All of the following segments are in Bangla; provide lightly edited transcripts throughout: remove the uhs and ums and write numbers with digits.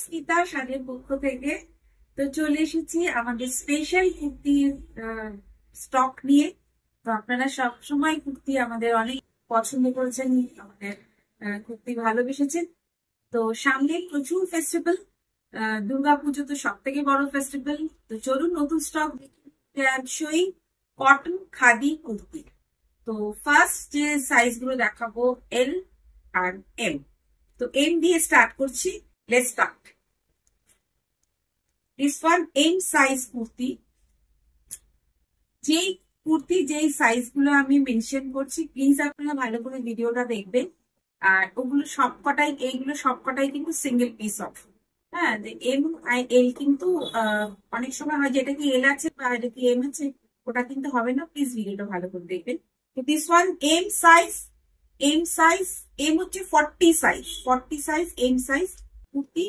স্মিতা শাড়ির পক্ষ থেকে। তো চলে এসেছি আমাদের স্পেশাল কুর্তির স্টক নিয়ে। তো আপনারা সব সময় কুর্তি আমাদের অনেক পছন্দ করেছেন, আমাদের কুর্তি ভালোবেসেছেন। তো সামনে প্রচুর ফেস্টিভ্যাল, দুর্গাপুজো তো সব থেকে বড় ফেস্টিভ্যাল। তো চলুন নতুন স্টক দেখি। কটন খাদি কুর্তি। তো ফার্স্ট যে সাইজ গুলো দেখাবো এল আর এম। তো এম দিয়ে স্টার্ট করছি। Let's start. This one M size kurti. যেই সাইজ গুলো আমি মেনশন করছি, প্লিজ আপনারা ভালো করে ভিডিওটা দেখবেন। আর ওগুলো এইগুলো সবকটাই কিন্তু সিঙ্গেল পিস অফ। হ্যাঁ, এম আর এল কিন্তু অনেক সময় হয় যেটা কি এল আছে বা এটা কি এম আছে, ওটা কিন্তু হবে না। প্লিজ ভিডিওটা ভালো করে দেখবেন। তো this one M size. M হচ্ছে 40 সাইজ এম সাইজ কুর্তি।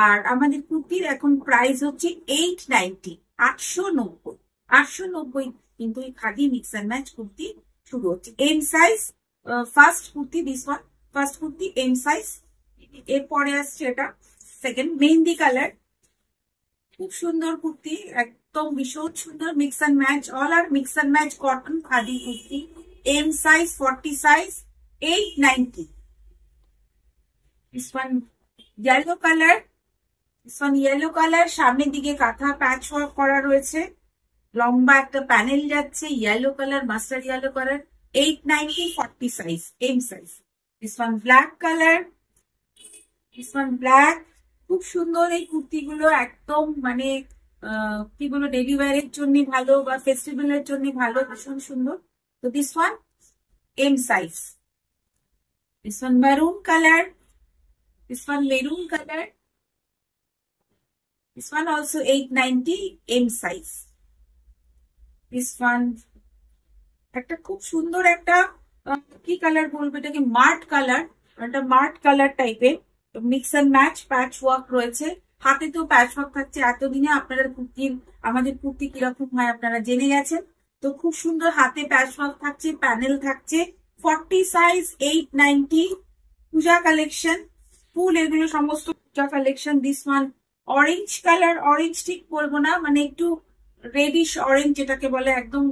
আর আমাদের কুর্তির এখন প্রাইস হচ্ছে 890, 890। 890 কিন্তু এই khadi mix and match kurti শুরু হচ্ছে। M size first kurti, this one first kurti M size. এরপরে আসছে এটা সেকেন্ড মেহেন্দি কালার। খুব সুন্দর কুর্তি, একদম ভীষণ সুন্দর মিক্স অ্যান্ড ম্যাচ, অল আর mix and match cotton khadi kurti. M size 40 size 890। This one yellow color. This one yellow color, সামনের দিকে কাঁথা প্যাচ ওয়ার্ক করা রয়েছে, লম্বা একটা প্যানেল যাচ্ছে, yellow colour, mustard yellow colour. 890, 40 size M size. This one black color. This one black. খুব সুন্দর এই কুর্তিগুলো, একদম মানে কি বলবো, ডেলি ওয়্যারের জন্য ভালো বা ফেস্টিভ্যালের জন্য ভালো, ভীষণ সুন্দর। তো this one M size. This one maroon color. This one maroon color. This one also 890 M size. This one একটা খুব সুন্দর একটা কি কালার বলবো এটাকে, মার্ট কালার। একটা মার্ট কালার টাইপের mix and match patch work রয়েছে, হাতে তো প্যাচ ওয়ার্ক থাকছে। এতদিনে আপনারা আমাদের কুর্তি কিরকম হয় আপনারা জেনে গেছেন। তো খুব সুন্দর হাতে প্যাচ ওয়ার্ক থাকছে, প্যানেল থাকছে। 40 সাইজ 890। পূজা কালেকশন ফুল, এগুলো সমস্ত পূজা collection. This one orange colour, orange ঠিক বলবো না, মানে একটু রেডিশ অরেঞ্জ যেটাকে বলে, একদম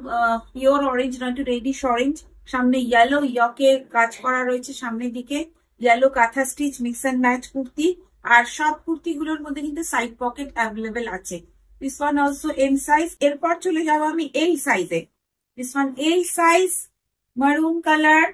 পিওর অরেঞ্জ নয়, একটু রেডিশ অরেঞ্জ। সামনে ইয়েলো ইয়কে কাজ করা রয়েছে, সামনের দিকে yellow kantha stitch mix and match kurti. আর সব কুর্তিগুলোর মধ্যে কিন্তু সাইড পকেট অ্যাভেলেবেল আছে। This one also M size. এরপর চলে যাবো আমি এল সাইজে। This one L size, maroon colour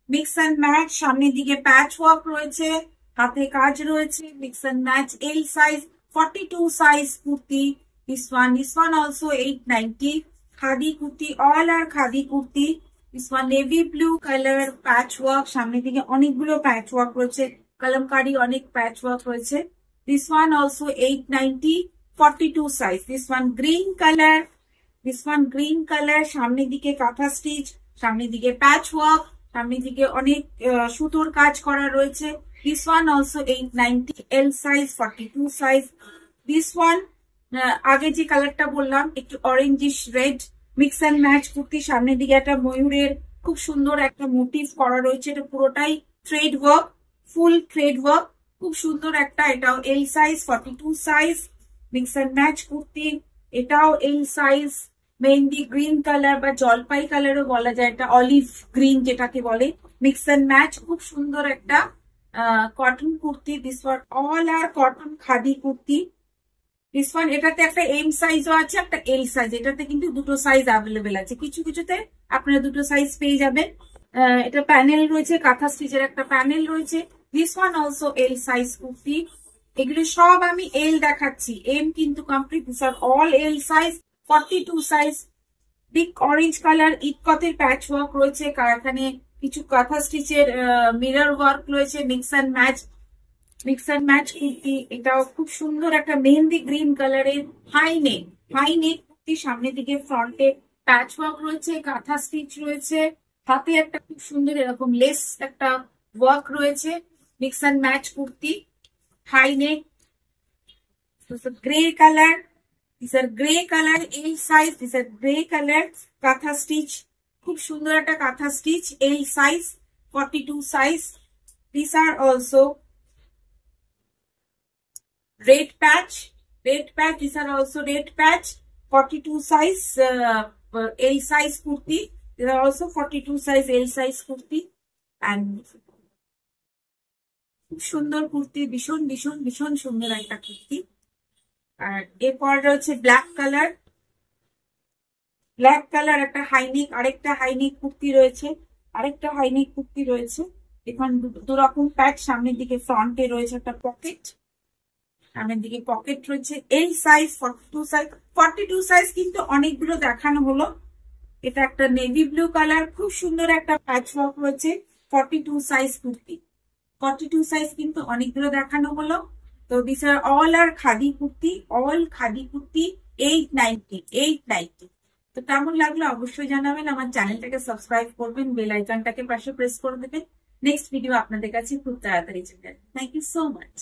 mix and match, সামনের দিকে প্যাচ ওয়ার্ক রয়েছে, হাতে কাজ রয়েছে, mix and match. L size 42 size kurti. This one also 890। Khadi kurti, all are khadi kurti. This one navy blue colour patch work, সামনের দিকে অনেকগুলো প্যাচ ওয়ার্ক রয়েছে, কলমকারি অনেক প্যাচ ওয়ার্ক রয়েছে। This one also 890, 42 size. This one green colour. This one green colour, সামনের দিকে কাঁথা স্টিচ, সামনের দিকে প্যাচ ওয়ার্ক, সামনের দিকে অনেক সুতোর কাজ করা রয়েছে। This one also 890, L size 42 size. This one আগে যে কালারটা বললাম একটু orangish red mix and match kurti, সামনের দিকে একটা ময়ূরের খুব সুন্দর একটা মোটিভ করা রয়েছে, এটা পুরোটাই thread work, full thread work, খুব সুন্দর একটা। এটাও L size 42 size mix and match kurti. এটাও L size, mehndi green colour বা জলপাই কালারও বলা যায়, এটা অলিভ গ্রিন যেটাকে বলে, মিক্স অ্যান্ড ম্যাচ খুব সুন্দর একটা cotton kurti. This one all are cotton khadi kurti. This one এটাতে একটা এম সাইজও আছে, একটা এল সাইজ, এটাতে কিন্তু দুটো সাইজ অ্যাভেলেবেল আছে, কিছু কিছুতে আপনারা দুটো সাইজ পেয়ে যাবেন। এটা প্যানেল রয়েছে, কাঁথা স্টিচের একটা প্যানেল রয়েছে। This one also L size kurti. এগুলো সব আমি এল দেখাচ্ছি, এম কিন্তু complete. This are all L size 42 size. Deep orange colour ইটকতের প্যাচ ওয়ার্ক রয়েছে, এখানে কিছু কাঁথা স্টিচের মিরর ওয়ার্ক রয়েছে, মিক্স অ্যান্ড ম্যাচ কুর্তি। এটাও খুব সুন্দর একটা মেহেন্দি গ্রিন কালারের হাই নেক কুর্তি, সামনের দিকে ফ্রন্টে প্যাচ ওয়ার্ক রয়েছে, কাঁথা স্টিচ রয়েছে, হাতে একটা খুব সুন্দর এরকম লেস একটা ওয়ার্ক রয়েছে, mix and match kurti, high neck. Grey colour, these are gray color L size, these are gray color কাঁথা স্টিচ, খুব সুন্দর একটা কাঁথা stitch, L size 42 size. These are also red patch. These are also red patch. 42 size L size kurti. These are also 42 size L size kurti. And খুব সুন্দর কুর্তি, ভীষণ ভীষণ ভীষণ সুন্দর একটা কুর্তি। আর এরপর রয়েছে ব্ল্যাক কালার একটা হাইনেক, আরেকটা হাইনেক কুর্তি রয়েছে। এখানে দু রকম প্যাচ, সামনের দিকে ফ্রন্টে রয়েছে একটা পকেট, সামনের দিকে পকেট রয়েছে। এল সাইজ 42 সাইজ কিন্তু অনেকগুলো দেখানো হলো। এটা একটা নেভি ব্লু কালার, খুব সুন্দর একটা প্যাচ ওয়ার্ক রয়েছে। 42 সাইজ কুর্তি, 42 সাইজ কিন্তু অনেকগুলো দেখানো হলো। তো this are all khadi kurti, 890। তো কেমন লাগলো অবশ্যই জানাবেন। আমার চ্যানেলটাকে সাবস্ক্রাইব করবেন, বেল আইকনটাকে পাশে প্রেস করে দেবেন। নেক্সট ভিডিও আপনাদের কাছে খুব তাড়াতাড়ি চলে যাবে। Thank you so much.